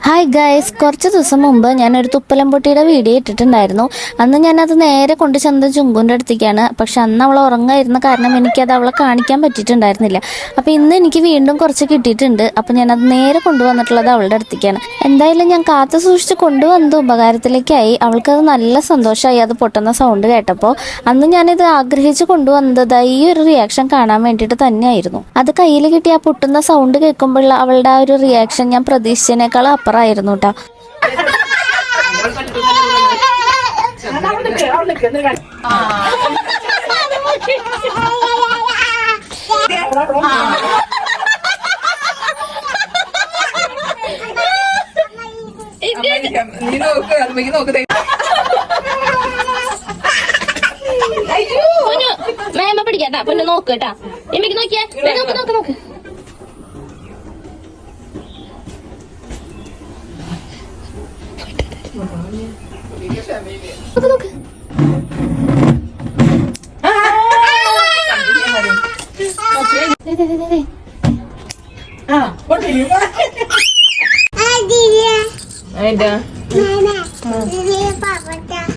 Hi guys, കുറച്ച് ദിവസം മുമ്പ് ഞാനൊരു തുപ്പലംപൊട്ടിയുടെ വീഡിയോ ഇട്ടിട്ടുണ്ടായിരുന്നു. അന്ന് ഞാനത് നേരെ കൊണ്ട് ചെന്നത് ചുങ്കുൻ്റെ അടുത്തേക്കാണ്. പക്ഷെ അന്ന് അവൾ ഉറങ്ങായിരുന്ന കാരണം എനിക്കത് അവളെ കാണിക്കാൻ പറ്റിയിട്ടുണ്ടായിരുന്നില്ല. അപ്പോൾ ഇന്ന് എനിക്ക് വീണ്ടും കുറച്ച് കിട്ടിയിട്ടുണ്ട്. അപ്പോൾ ഞാനത് നേരെ കൊണ്ടുവന്നിട്ടുള്ളത് അവളുടെ അടുത്തേക്കാണ്. എന്തായാലും ഞാൻ കാത്തു സൂക്ഷിച്ച് കൊണ്ടുവന്നത് ഉപകാരത്തിലേക്കായി. അവൾക്കത് നല്ല സന്തോഷമായി അത് പൊട്ടുന്ന സൗണ്ട് കേട്ടപ്പോൾ. അന്ന് ഞാനിത് ആഗ്രഹിച്ച് കൊണ്ടുവന്നത് ഈ ഒരു റിയാക്ഷൻ കാണാൻ വേണ്ടിയിട്ട് തന്നെയായിരുന്നു. അത് കയ്യിൽ കിട്ടി ആ പൊട്ടുന്ന സൗണ്ട് കേൾക്കുമ്പോൾ അവളുടെ ആ ഒരു റിയാക്ഷൻ ഞാൻ പ്രതീക്ഷിച്ചതിനേക്കാൾ അപ്പുറമായിരുന്നു കേട്ടോ. മേമ പിടിക്കാട്ടാ പൊന്നു നോക്കട്ടാ. എനിക്ക് നോക്കിയേ, നോക്ക് നോക്ക് നോക്ക്.